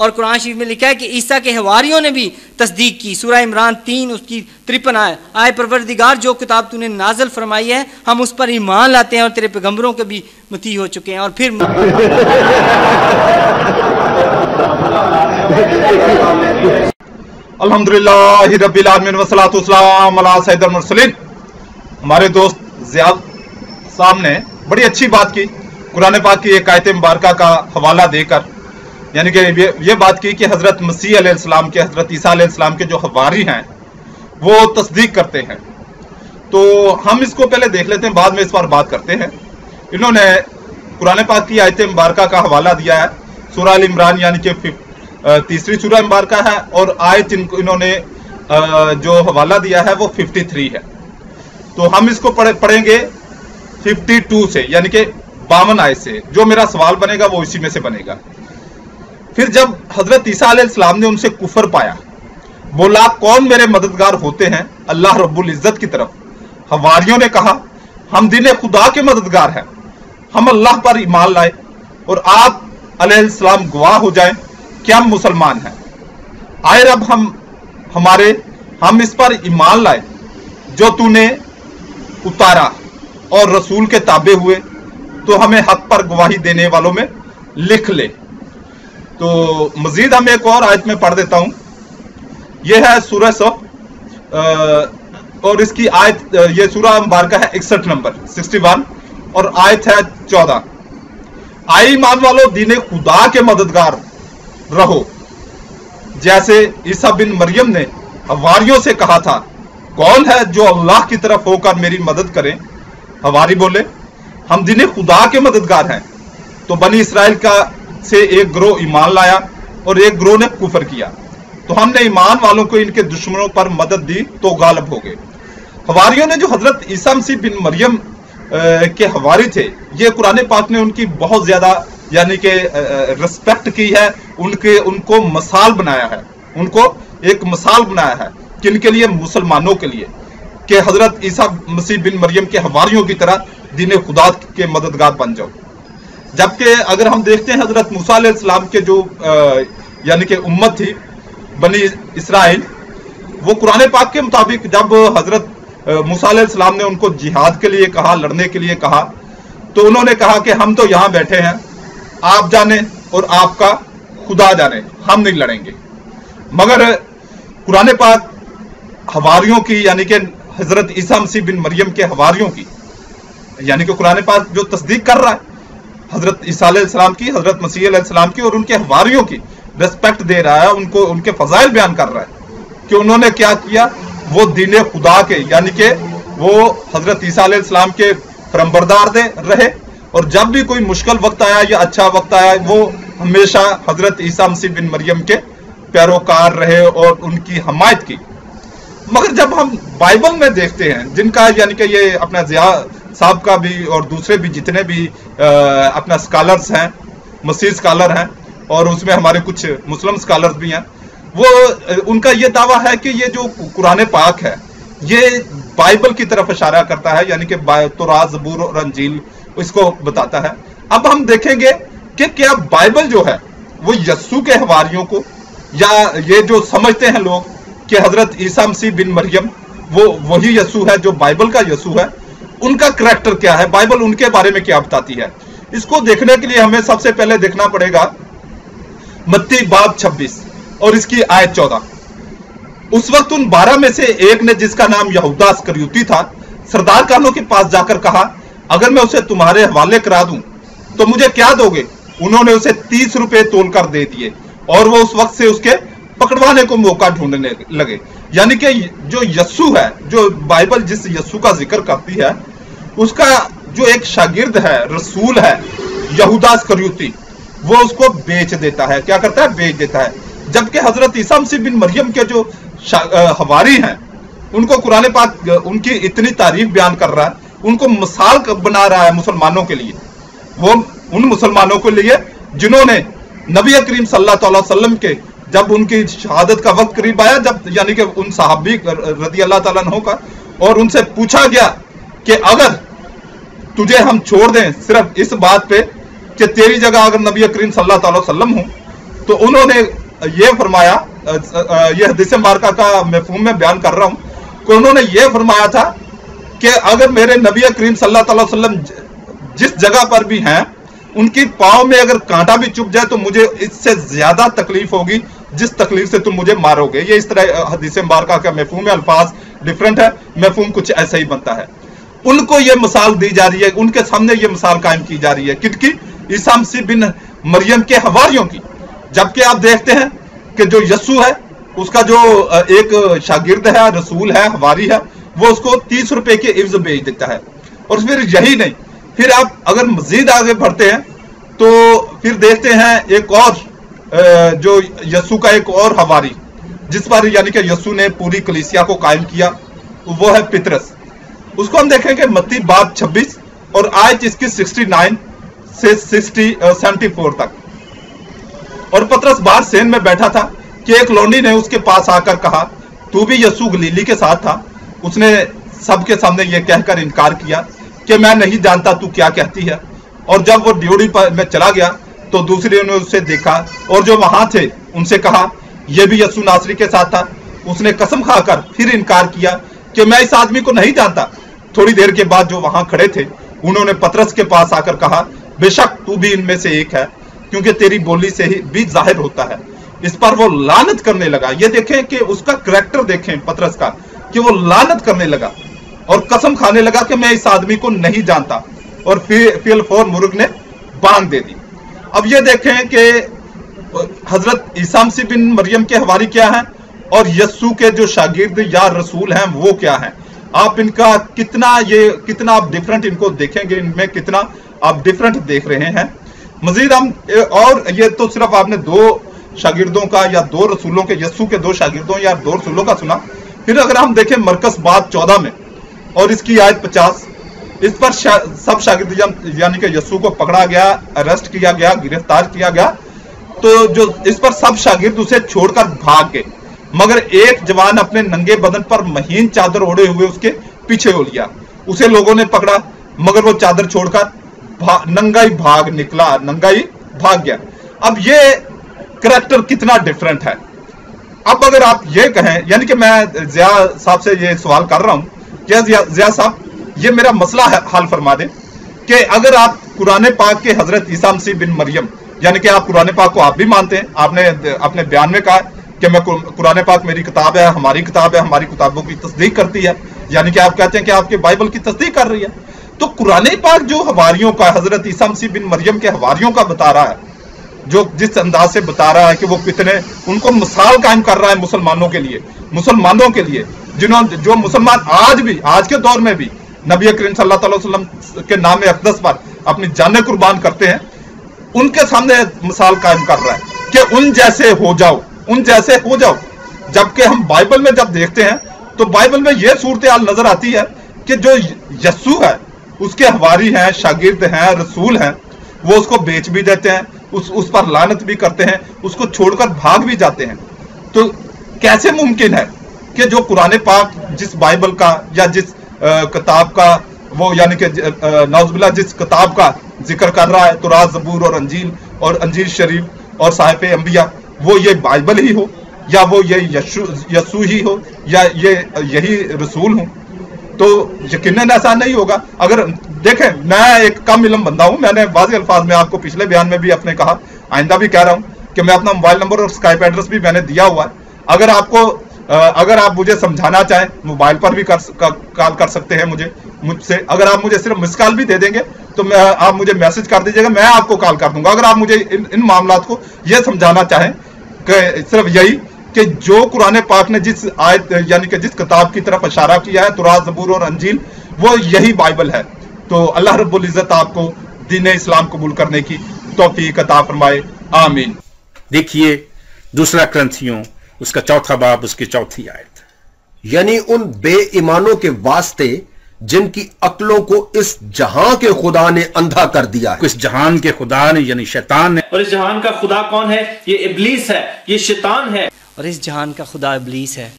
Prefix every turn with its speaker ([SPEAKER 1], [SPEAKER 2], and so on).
[SPEAKER 1] اور قرآن شریف میں لکھا ہے کہ عیسیٰ کے حواریوں نے بھی تصدیق کی. سورہ عمران 3 اس کی 53 آیت. آئے پروردگار جو کتاب تو نے نازل فرمائی ہے ہم اس پر ایمان لاتے ہیں اور تیرے پیغمبروں کے بھی مطیع ہو چکے ہیں. اور پھر
[SPEAKER 2] الحمدللہ رب العالمین والصلاۃ والسلام علی سید المرسلین. ہمارے دوست زیاد صاحب نے بڑی اچھی بات کی، قرآن پاک کی ایک آیت مبارکہ کا حوالہ دے کر، یعنی کہ یہ بات کی کہ حضرت مسیح علیہ السلام کے، حضرت عیسیٰ علیہ السلام کے جو حواری ہیں وہ تصدیق کرتے ہیں. تو ہم اس کو پہلے دیکھ لیتے ہیں، بعد میں اس پر بات کرتے ہیں. انہوں نے قرآن پاک کی آیت مبارکہ کا حوالہ دیا ہے، سورہ ال عمران یعنی کہ تیسری سورہ مبارکہ ہے، اور آیت انہوں نے جو حوالہ دیا ہے وہ 53 ہے. تو ہم اس کو پڑھیں گے 52 سے، یعنی کہ 52 آیت سے. جو میرا سوال بنے گا وہ اسی میں سے بنے گا. پھر جب حضرت عیسیٰ علیہ السلام نے ان سے کفر پایا، بولا کون میرے مددگار ہوتے ہیں؟ اللہ رب العزت کی طرف. حواریوں نے کہا ہم دین خدا کے مددگار ہیں، ہم اللہ پر ایمان لائے اور آپ علیہ السلام گواہ ہو جائیں کہ ہم مسلمان ہیں. آئے رب ہم اس پر ایمان لائے جو تو نے اتارا اور رسول کے تابع ہوئے، تو ہمیں حق پر گواہی دینے والوں میں لکھ لے. تو مزید ہم ایک اور آیت میں پڑھ دیتا ہوں. یہ ہے سورہ صف، اور اس کی آیت، یہ سورہ مبارکہ ہے 61 نمبر 61، اور آیت ہے 14. آئے ایمان والو دین خدا کے مددگار رہو، جیسے عیسیٰ بن مریم نے حواریوں سے کہا تھا کون ہے جو اللہ کی طرف ہو کر میری مدد کریں؟ حواری بولے ہم دین خدا کے مددگار ہیں. تو بنی اسرائیل سے ایک گروہ ایمان لایا اور ایک گروہ نے کفر کیا، تو ہم نے ایمان والوں کو ان کے دشمنوں پر مدد دی تو غالب ہو گئے. حواریوں نے جو حضرت عیسیٰ مسیح بن مریم کے حواری تھے، یہ قرآن پاک نے ان کی بہت زیادہ یعنی کہ رسپیکٹ کی ہے، ان کو مثال بنایا ہے، ان کو ایک مثال بنایا ہے. کن کے لیے؟ مسلمانوں کے لیے، کہ حضرت عیسیٰ مسیح بن مریم کے حواریوں کی طرح دین خدا کے مددگار بن جاؤ. جبکہ اگر ہم دیکھتے ہیں حضرت موسیٰ علیہ السلام کے جو یعنی کہ امت تھی بنی اسرائیل، وہ قرآن پاک کے مطابق جب حضرت موسیٰ علیہ السلام نے ان کو جہاد کے لیے کہا، لڑنے کے لیے کہا، تو انہوں نے کہا کہ ہم تو یہاں بیٹھے ہیں، آپ جانے اور آپ کا خدا جانے، ہم نہیں لڑیں گے. مگر قرآن پاک حواریوں کی یعنی کہ حضرت عیسیٰ مسیح بن مریم کے حواریوں کی، یعنی کہ قرآن پاک جو تصدیق کر رہا ہے حضرت عیسیٰ علیہ السلام کی، حضرت مسیح علیہ السلام کی، اور ان کے حواریوں کی ریسپیکٹ دے رہا ہے، ان کے فضائل بیان کر رہا ہے کہ انہوں نے کیا کیا. وہ دین خدا کے یعنی کہ وہ حضرت عیسیٰ علیہ السلام کے فرمانبردار رہے، اور جب بھی کوئی مشکل وقت آیا یا اچھا وقت آیا، وہ ہمیشہ حضرت عیسیٰ مسیح بن مریم کے پیروکار رہے اور ان کی حمایت کی. مگر جب ہم بائبل میں دیکھتے ہیں، جن کا یعنی کہ یہ اپنا ضیاء صاحب کا بھی اور دوسرے بھی جتنے بھی اپنا اسکالرز ہیں، مسیح اسکالر ہیں، اور اس میں ہمارے کچھ مسلم اسکالرز بھی ہیں، وہ ان کا یہ دعویٰ ہے کہ یہ جو قرآن پاک ہے یہ بائبل کی طرف اشارہ کرتا ہے، یعنی کہ تورات، زبور اور انجیل اس کو بتاتا ہے. اب ہم دیکھیں گے کہ کیا بائبل جو ہے وہ یسوع کے حواریوں کو، یا یہ جو سمجھتے ہیں لوگ کہ حضرت عیسیٰ مسیح بن مریم وہ وہی یسوع ہے جو بائبل کا یسوع ہے، ان کا کریکٹر کیا ہے، بائبل ان کے بارے میں کیا بتاتی ہے؟ اس کو دیکھنے کے لیے ہمیں سب سے پہلے دیکھنا پڑے گا متی باب 26 اور اس کی آیت 14. اس وقت ان 12 میں سے ایک نے، جس کا نام یہودا اسکریوتی تھا، سردار کانوں کے پاس جا کر کہا اگر میں اسے تمہارے حوالے کرا دوں تو مجھے کیا دو گے؟ انہوں نے اسے 30 روپے تول کر دے دیے، اور وہ اس وقت سے اس کے پکڑوانے کو موقع ڈھونڈنے لگے. یعنی کہ جو یسوع ہے، جو بائبل جس یسوع کا ذکر کرتی ہے، اس کا جو ایک شاگرد ہے، رسول ہے یہودا اسکریوتی، وہ اس کو بیچ دیتا ہے. کیا کرتا ہے؟ بیچ دیتا ہے. جبکہ حضرت عیسیٰ مسیح بن مریم کے جو حواری ہیں، ان کو قرآن پاک ان کی اتنی تعریف بیان کر رہا ہے، ان کو مثال بنا رہا ہے مسلمانوں کے لیے. وہ ان مسلمانوں کے لیے جنہوں نے نبی کریم صلی اللہ علیہ وسلم کے جب ان کی شہادت کا وقت قریب آیا، جب یعنی کہ ان صحابی رضی اللہ تعالیٰ عنہ کا، اور ان سے پوچھا گیا کہ اگر تجھے ہم چھوڑ دیں صرف اس بات پہ کہ تیری جگہ اگر نبی کریم صلی اللہ علیہ وسلم ہوں तो उन्होंने ये फरमाया, यह हदीस मुबारका का मफ़हूम में बयान कर रहा हूं, कि उन्होंने ये फरमाया था कि अगर मेरे नबी करीम सल्लल्लाहु अलैहि वसल्लम जिस जगह पर भी हैं, उनकी पाँव में अगर कांटा भी चुभ जाए तो मुझे इससे ज्यादा तकलीफ होगी जिस तकलीफ से तुम मुझे मारोगे। ये इस तरह हदीस मुबारका का मफ़हूम है, अल्फाज डिफरेंट है, मफ़हूम कुछ ऐसा ही बनता है। उनको ये मिसाल दी जा रही है, उनके सामने ये मिसाल कायम की जा रही है, किसकी? ईसा मसीह बिन मरियम के हवारियों की। जबकि आप देखते हैं कि जो यस्सु है, उसका जो एक शागिर्द है, रसूल है, हवारी है, वो उसको 30 रुपए के इव्ज बेच देता है। और फिर यही नहीं, फिर आप अगर मजीद आगे बढ़ते हैं तो फिर देखते हैं एक और जो यस्सु का एक और हवारी, जिस पर यानी कि यस्सु ने पूरी कलीसिया को कायम किया, वो है पतरस। उसको हम देखेंगे मत्ती बाब 26 और आयत इसकी 69 से 74 तक। और पतरस बाहर सेन में बैठा था कि एक लौंडी ने उसके पास आकर कहा, तू भी यस्सु गलीली के साथ था? उसने सबके सामने यह कहकर इनकार किया कि मैं नहीं जानता तू क्या कहती है। और जब वो ड्यूटी में चला गया तो दूसरे ने उसे देखा और जो वहां थे उनसे कहा, यह भी यस्सु नासरी के साथ था? उसने कसम खाकर फिर इनकार किया कि मैं इस आदमी को नहीं जानता। थोड़ी देर के बाद जो वहां खड़े थे उन्होंने पतरस के पास आकर कहा, बेशक तू भी इनमें से एक है, क्योंकि तेरी बोली से ही भी जाहिर होता है। इस पर वो लानत करने लगा। ये देखें कि उसका करैक्टर देखें पतरस का, कि वो लानत करने लगा और कसम खाने लगा कि मैं इस आदमी को नहीं जानता। और फिर फौर मुर्ग ने बांग दे दी। अब ये देखें कि हजरत ईसा मसीह बिन मरियम के हवारी क्या हैं और यस्सु के जो शागिर्द या रसूल हैं वो क्या हैं। आप इनका कितना आप डिफरेंट इनको देखेंगे, इनमें कितना आप डिफरेंट देख रहे हैं। मजीद हम और ये तो सिर्फ आपने 2 शागिर्दों का या 2 रसूलों के, यस्सु के 2 शागिर्दों या 2 रसूलों का सुना। फिर अगर हम देखें मरकस बाब 14 में और इसकी आयत 50, इस पर सब शागिर्द यानी कि यस्सु को पकड़ा गया, अरेस्ट किया गया, गिरफ्तार किया गया। तो जो इस पर सब शागिर्द उसे छोड़कर भाग गए, मगर एक जवान अपने नंगे बदन पर महीन चादर ओढ़े हुए उसके पीछे हो लिया। उसे लोगों ने पकड़ा, मगर वो चादर छोड़कर नंगा ही भाग निकला, नंगा ही भाग गया। अब ये करैक्टर कितना डिफरेंट है। अब अगर आप ये कहें, यानी कि मैं जिया साहब से ये सवाल कर रहा हूं, क्या जिया साहब ये मेरा मसला हल फरमा दें कि अगर आप कुरान पाक के हजरत ईसा मसीह बिन मरियम, यानी कि आप कुरान पाक को आप भी मानते हैं, आपने अपने बयान में कहा कि मैं कुरान पाक मेरी किताब है, हमारी किताब है, हमारी किताबों की तस्दीक करती है, यानी कि आप कहते हैं कि आपके बाइबल की तस्दीक कर रही है। तो कुरान पाक जो हवारियों का, हजरत ईसा मसीह बिन मरियम के हवारियों का बता रहा है, जो जिस अंदाज से बता रहा है कि वो कितने उनको मिसाल कायम कर रहा है मुसलमानों के लिए, जो मुसलमान आज भी, आज के दौर में भी नबी करीम सल्लल्लाहु अलैहि वसल्लम के नाम अक़दस पर अपनी जानें कुर्बान करते हैं, उनके सामने मिसाल कायम कर रहा है कि उन जैसे हो जाओ। जबकि हम बाइबल में जब देखते हैं तो बाइबल में यह सूरत हाल नजर आती है कि जो यस्सु है उसके हवारी हैं, शागिर्द हैं, रसूल हैं, वो उसको बेच भी देते हैं, उस पर लानत भी करते हैं, उसको छोड़कर भाग भी जाते हैं। तो कैसे मुमकिन है कि जो कुरान पाक जिस बाइबल का या जिस किताब का वो यानी कि नाउज़ुबिल्लाह जिस किताब का जिक्र कर रहा है, तौरात, ज़बूर और अंजील शरीफ और साहिफ़े अंबिया, वो ये बाइबल ही हो या वो ये यस्सु ही हो या ये यही रसूल हो, तो यकीनन ऐसा नहीं होगा। अगर देखें, मैं एक कम इल्म बंदा हूं, मैंने वाज़ेह अल्फाज में आपको पिछले बयान में भी अपने कहा, आइंदा भी कह रहा हूं कि मैं अपना मोबाइल नंबर और स्काइप एड्रेस भी मैंने दिया हुआ है। अगर आप मुझे समझाना चाहें, मोबाइल पर भी कॉल कर सकते हैं मुझसे। अगर आप मुझे सिर्फ मिस कॉल भी दे देंगे तो आप मुझे मैसेज कर दीजिएगा, मैं आपको कॉल कर दूंगा। अगर आप मुझे इन मामलात को यह समझाना चाहें कि सिर्फ यही कि जो कुरान पाक ने जिस आयत यानी कि जिस किताब की तरफ इशारा किया है, तौरात, ज़बूर और अंजील, वो यही बाइबल है। तो अल्लाह रब्बुल इज़्ज़त आपको दीन इस्लाम कबूल करने की तौफीक अता फरमाए, आमीन।
[SPEAKER 3] देखिए दूसरा ग्रंथियों उसका 4वां बाब उसकी 4वीं आयत,
[SPEAKER 4] यानी उन बेईमानों के वास्ते जिनकी अक्लों को इस जहां के खुदा ने अंधा कर दिया है।
[SPEAKER 3] इस जहान के खुदा ने यानी शैतान ने,
[SPEAKER 5] और इस जहान का खुदा कौन है? ये इब्लीस है, ये शैतान है।
[SPEAKER 1] और इस जहान का खुदा इब्लीस है।